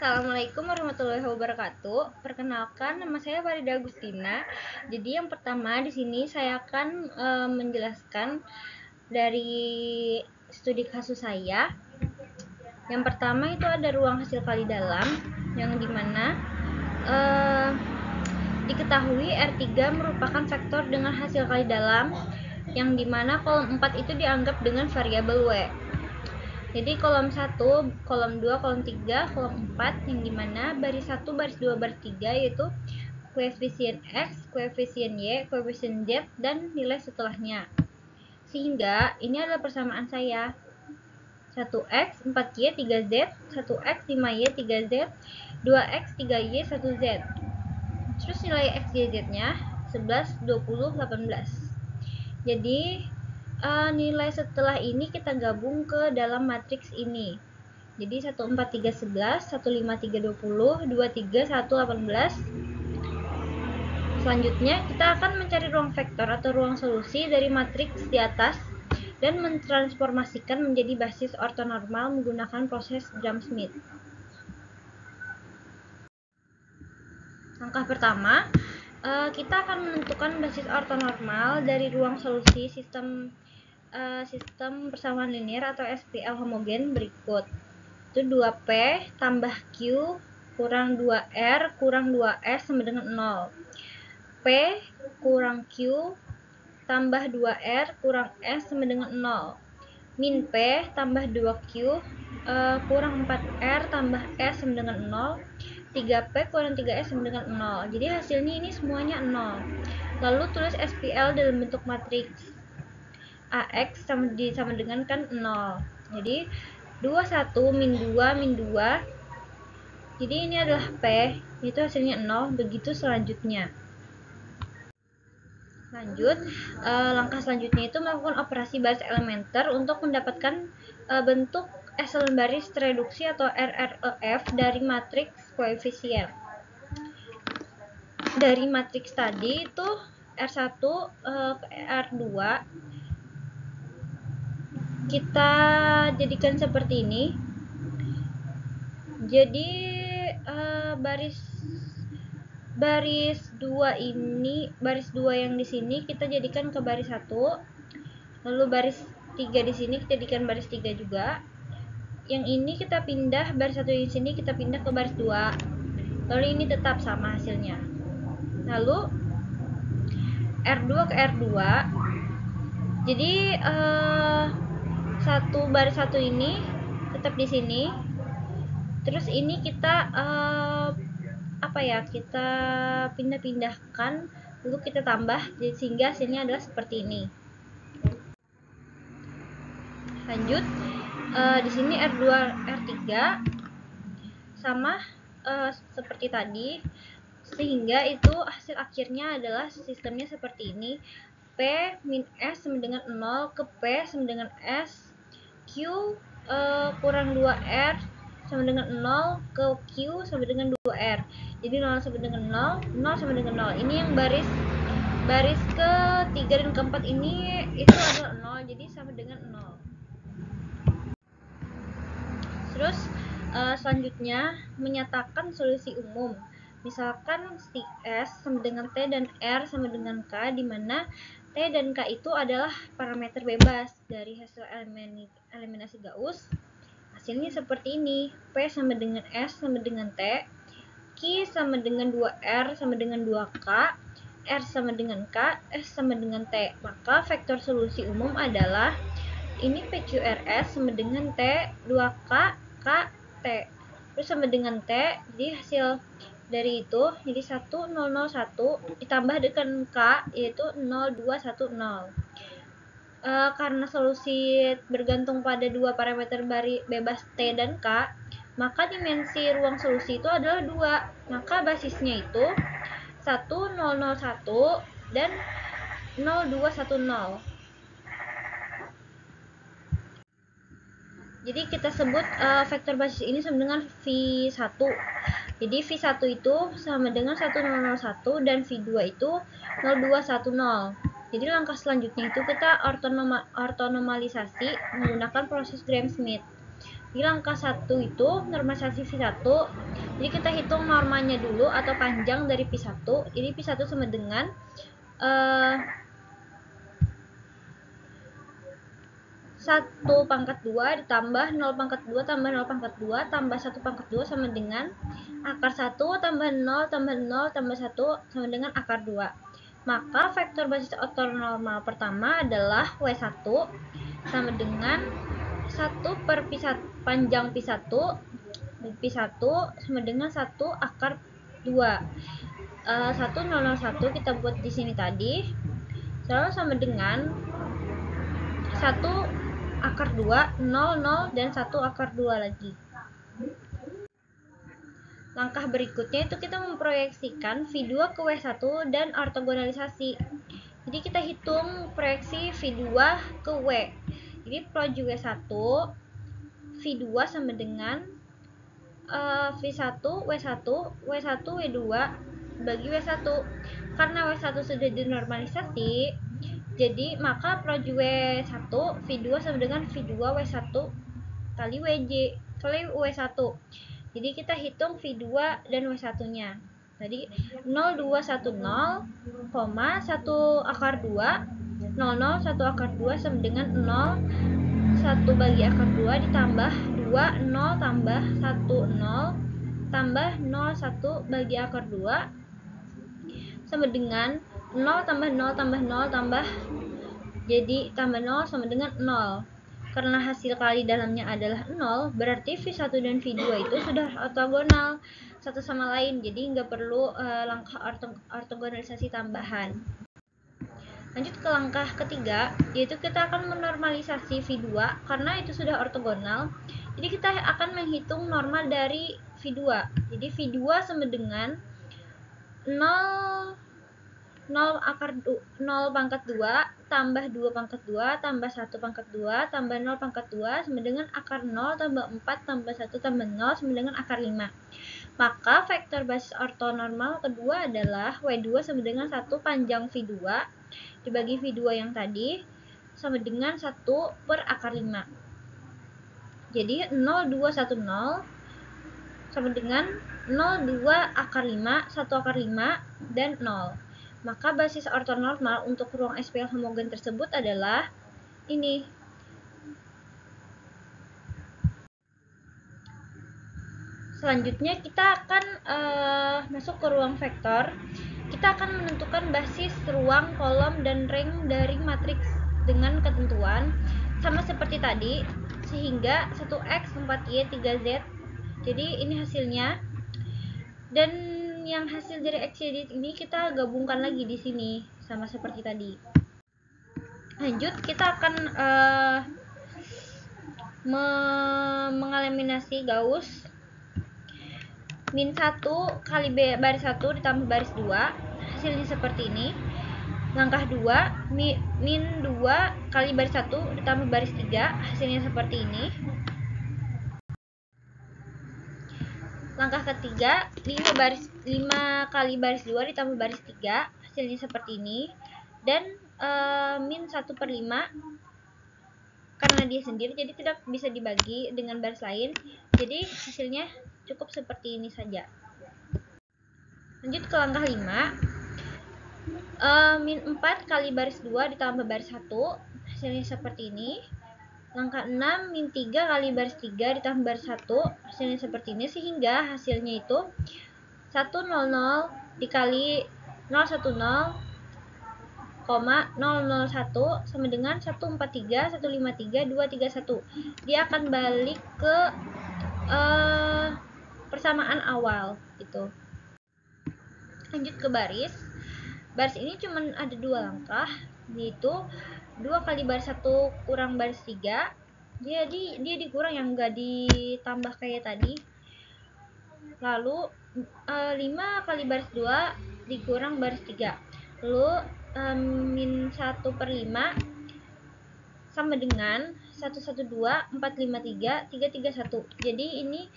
Assalamualaikum warahmatullahi wabarakatuh. Perkenalkan, nama saya Farida Agustina. Jadi yang pertama di sini saya akan menjelaskan dari studi kasus saya. Yang pertama itu ada ruang hasil kali dalam, yang dimana diketahui R3 merupakan vektor dengan hasil kali dalam, yang dimana kolom 4 itu dianggap dengan variabel W. Jadi kolom 1, kolom 2, kolom 3, kolom 4 yang dimana baris 1, baris 2, baris 3 yaitu koefisien X, koefisien Y, koefisien Z, dan nilai setelahnya. Sehingga ini adalah persamaan saya. 1X, 4Y, 3Z, 1X, 5Y, 3Z, 2X, 3Y, 1Z. Terus nilai X, Y, Z-nya 11, 20, 18. Jadi nilai setelah ini kita gabung ke dalam matriks ini. Jadi 1, 4, 3, 11, 1, 5, 3, 20, 2, 3, 1, 18. Selanjutnya kita akan mencari ruang vektor atau ruang solusi dari matriks di atas dan mentransformasikan menjadi basis ortonormal menggunakan proses Gram-Schmidt. Langkah pertama, kita akan menentukan basis ortonormal dari ruang solusi sistem persamaan linear atau SPL homogen berikut. Itu 2P tambah Q kurang 2R kurang 2S sama dengan 0. P kurang Q tambah 2R kurang S sama dengan 0. Min P tambah 2Q kurang 4R tambah S sama dengan 0. 3P kurang 3S sama dengan 0. Jadi hasilnya ini semuanya 0. Lalu tulis SPL dalam bentuk matriks. AX sama dengan kan 0. Jadi 21 min 2 min 2. Jadi ini adalah P, itu hasilnya 0. Begitu selanjutnya. Lanjut, langkah selanjutnya itu melakukan operasi baris elementer untuk mendapatkan bentuk echelon baris reduksi atau RREF dari matriks koefisien. Dari matriks tadi itu R1 ke R2 kita jadikan seperti ini. Jadi baris 2 ini, baris 2 yang di sini kita jadikan ke baris 1. Lalu baris 3 di sini kita jadikan baris 3 juga. Yang ini kita pindah, baris 1 di sini kita pindah ke baris 2. Lalu ini tetap sama hasilnya. Lalu R2 ke R2. Jadi baris 1 ini tetap di sini. Terus ini kita kita pindah-pindahkan, lalu kita tambah sehingga hasilnya adalah seperti ini. Lanjut, di sini R2 R3 sama seperti tadi, sehingga itu hasil akhirnya adalah sistemnya seperti ini. P min S sama dengan 0 ke P sama dengan S, Q kurang 2R sama dengan 0 ke Q sama dengan 2R. Jadi 0 sama dengan 0, 0 sama dengan 0. Ini yang baris ke-3 dan ke-4 ini itu adalah 0, jadi sama dengan 0. Terus selanjutnya menyatakan solusi umum. Misalkan si S sama dengan T dan R sama dengan K, di mana T dan K itu adalah parameter bebas dari hasil eliminasi Gauss. Hasilnya seperti ini. P sama dengan S sama dengan T, Q sama dengan 2R sama dengan 2K, R sama dengan K, S sama dengan T. Maka vektor solusi umum adalah ini PQRS sama dengan T, 2K, K, T. Terus sama dengan T, jadi hasil dari itu jadi 1001 ditambah dengan K yaitu 0210. Karena solusi bergantung pada dua parameter bebas T dan K, maka dimensi ruang solusi itu adalah 2. Maka basisnya itu 1001 dan 0210. Jadi kita sebut vektor basis ini sama dengan V1. Jadi V1 itu sama dengan 1001 dan V2 itu 0210. Jadi langkah selanjutnya itu kita ortonomalisasi menggunakan proses Gram-Schmidt. Di langkah 1 itu normalisasi V1. Jadi kita hitung normanya dulu atau panjang dari P1. Jadi P1 sama dengan 1/2 ditambah 0/2 tambah 0/2 tambah 1/2 sama dengan akar 1 tambah 0 tambah 0 tambah 1 sama dengan akar 2. Maka vektor basis ortonormal pertama adalah W1 sama dengan 1 per P1, panjang P1 sama dengan 1 akar 2. 1001 kita buat di sini tadi. Selalu sama dengan 1 akar 2, 0, 0, dan 1 akar 2 lagi. Langkah berikutnya itu kita memproyeksikan V2 ke W1 dan ortogonalisasi. Jadi kita hitung proyeksi V2 ke W. Jadi proyeksi W1, V2 sama dengan V1, W1, W1, W2 bagi W1. Karena W1 sudah dinormalisasi, jadi maka proyeksi W1 V2 sama dengan V2 W1 kali W1. Jadi kita hitung V2 dan W1-nya. Tadi 0210, 1 akar 2, 00 1 akar 2 sama dengan 0 1 bagi akar 2 ditambah 2 0 tambah 1 0 tambah 0 1 bagi akar 2 sama dengan 0 tambah 0 tambah 0 tambah jadi tambah 0 sama dengan 0. Karena hasil kali dalamnya adalah 0, berarti V1 dan V2 itu sudah ortogonal satu sama lain, jadi nggak perlu langkah ortogonalisasi tambahan. Lanjut ke langkah ketiga, yaitu kita akan menormalisasi V2 karena itu sudah ortogonal. Jadi kita akan menghitung normal dari V2. Jadi V2 sama dengan 0 0/2 tambah 2/2 tambah 1/2 tambah 0/2 sama dengan akar 0 tambah 4 tambah 1 tambah 0 sama dengan akar 5. Maka vektor basis ortonormal kedua adalah W2 sama dengan 1 panjang V2 dibagi V2 yang tadi sama dengan 1 per akar 5. Jadi 0210 sama dengan 02 akar 5, 1 akar 5, dan 0. Maka basis ortonormal untuk ruang SPL homogen tersebut adalah ini. Selanjutnya kita akan masuk ke ruang vektor. Kita akan menentukan basis ruang, kolom, dan rank dari matriks dengan ketentuan sama seperti tadi, sehingga 1x, 4y, 3z. Jadi ini hasilnya. Dan yang hasil dari XYZ ini kita gabungkan lagi di sini sama seperti tadi. Lanjut kita akan mengeliminasi Gauss. Min 1 kali baris 1 ditambah baris 2, hasilnya seperti ini. Langkah 2, min 2 kali baris 1 ditambah baris 3, hasilnya seperti ini. Langkah ketiga, 5 kali baris 2 ditambah baris 3, hasilnya seperti ini. Dan min 1/5, karena dia sendiri jadi tidak bisa dibagi dengan baris lain, jadi hasilnya cukup seperti ini saja. Lanjut ke langkah 5, min 4 kali baris 2 ditambah baris 1, hasilnya seperti ini. Langkah 6, min 3 kali baris 3 ditambah baris 1, hasilnya seperti ini, sehingga hasilnya itu 100 dikali 010, 001 sama dengan 143, 153, 231. Dia akan balik ke persamaan awal gitu. Lanjut ke baris. Baris ini cuma ada 2 langkah, yaitu 2 kali baris 1 kurang baris 3. Jadi dia dikurang, yang enggak ditambah kayak tadi. Lalu 5 kali baris 2 dikurang baris 3. Lalu min 1/5 sama dengan 112, 453, 331. Jadi ini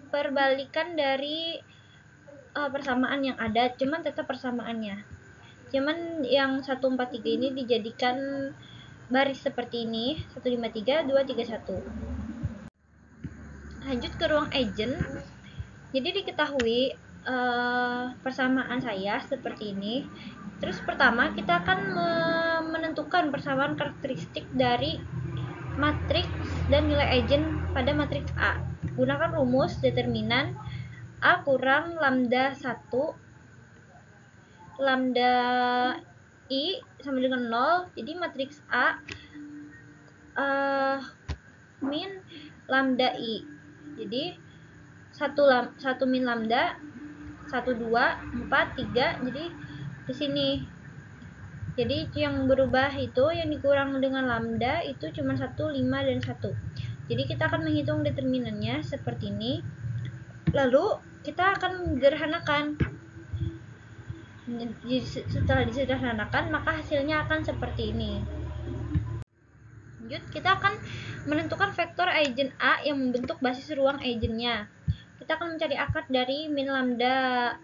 perbalikan dari persamaan yang ada, cuman tetap persamaannya. Cuman yang 143 ini dijadikan baris seperti ini, 153, 231. Lanjut ke ruang agent. Jadi diketahui persamaan saya seperti ini. Terus pertama kita akan menentukan persamaan karakteristik dari matriks dan nilai agent pada matriks A. Gunakan rumus determinan A kurang lambda 1 lambda I sama dengan 0. Jadi matriks A min lambda I. Jadi 1 min lambda 1 2 4 3. Jadi di sini. Jadi yang berubah itu yang dikurang dengan lambda itu cuma 1, 5 dan 1. Jadi kita akan menghitung determinannya seperti ini. Lalu kita akan menyederhanakan. Setelah disederhanakan maka hasilnya akan seperti ini. Lanjut, kita akan menentukan vektor agent A yang membentuk basis ruang agentnya. Kita akan mencari akar dari min lambda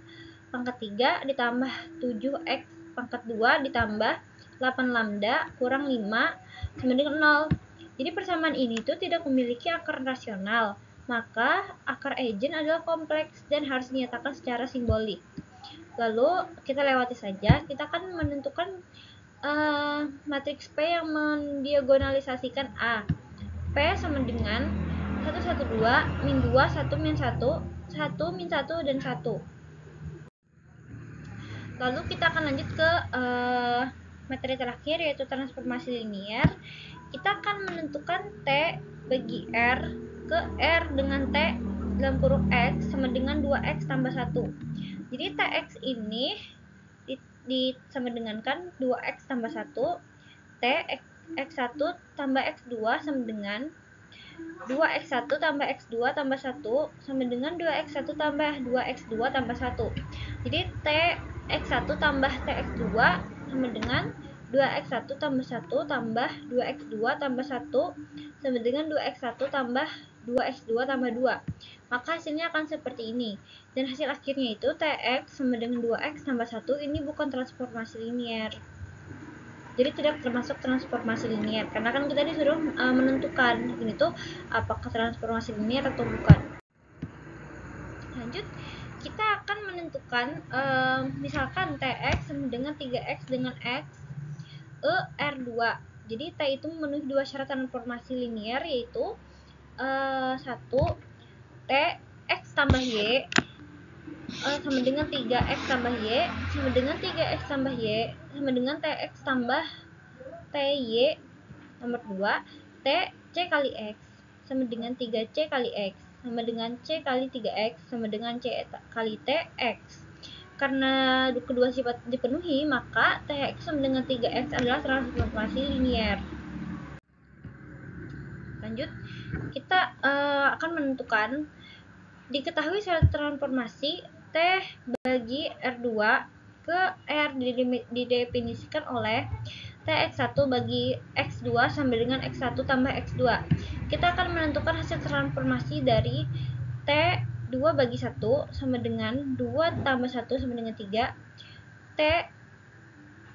pangkat 3 ditambah 7x pangkat 2 ditambah 8 lambda kurang 5 sama dengan 0. Jadi persamaan ini tuh tidak memiliki akar rasional, maka akar agent adalah kompleks dan harus dinyatakan secara simbolik. Lalu kita lewati saja. Kita akan menentukan matriks P yang mendiagonalisasikan A. P sama dengan 1 1 2 min 2 1 min 1 1 min 1 dan 1. Lalu kita akan lanjut ke materi terakhir, yaitu transformasi linier. Kita akan menentukan T bagi R ke R dengan T dalam kurung X sama dengan 2X tambah 1. Jadi Tx ini sama dengan kan 2X tambah 1. T X1 tambah X2 sama dengan 2x1 tambah x2 tambah 1 sama dengan 2x1 tambah 2x2 tambah 1. Jadi tx1 tambah tx2 sama dengan 2x1 tambah 1 tambah 2x2 tambah 1 sama dengan 2x1 tambah 2x2 tambah 2. Maka hasilnya akan seperti ini. Dan hasil akhirnya itu tx sama dengan 2x tambah 1. Ini bukan transformasi linier. Jadi tidak termasuk transformasi linier karena kan kita disuruh menentukan ini tuh apakah transformasi linier atau bukan. Lanjut, kita akan menentukan misalkan Tx sama dengan 3x dengan x R2. Jadi T itu memenuhi dua syarat transformasi linier, yaitu 1 T x tambah y sama dengan 3x tambah y sama dengan 3x tambah y sama dengan tx tambah ty nomor 2 t c kali x sama dengan 3c kali x sama dengan c kali 3x sama dengan c kali tx. Karena kedua sifat dipenuhi, maka tx sama dengan 3x adalah transformasi linier. Lanjut, kita akan menentukan diketahui syarat transformasi T bagi R2 ke R didefinisikan oleh Tx1 bagi X2 sama dengan X1 tambah X2. Kita akan menentukan hasil transformasi dari T2 bagi 1 sama dengan 2 tambah 1 sama dengan 3. T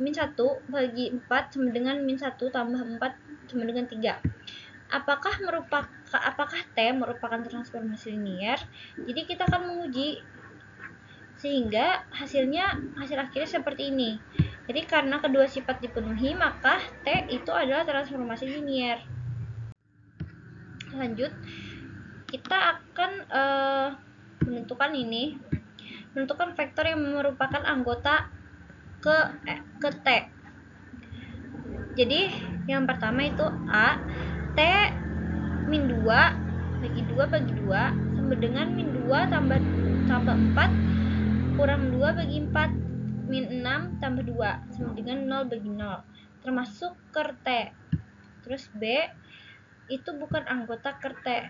min 1 bagi 4 sama dengan min 1 tambah 4 sama dengan 3. Apakah T merupakan transformasi linier? Jadi kita akan menguji sehingga hasil akhirnya seperti ini. Jadi karena kedua sifat dipenuhi, maka T itu adalah transformasi linier. Lanjut, kita akan menentukan vektor yang merupakan anggota ke T. Jadi yang pertama itu A, T min 2 bagi 2 bagi 2 sama dengan min 2 tambah 4 kurang 2 bagi 4 min 6 tambah 2 sama dengan 0 bagi 0 termasuk ker T. Terus B itu bukan anggota ker T.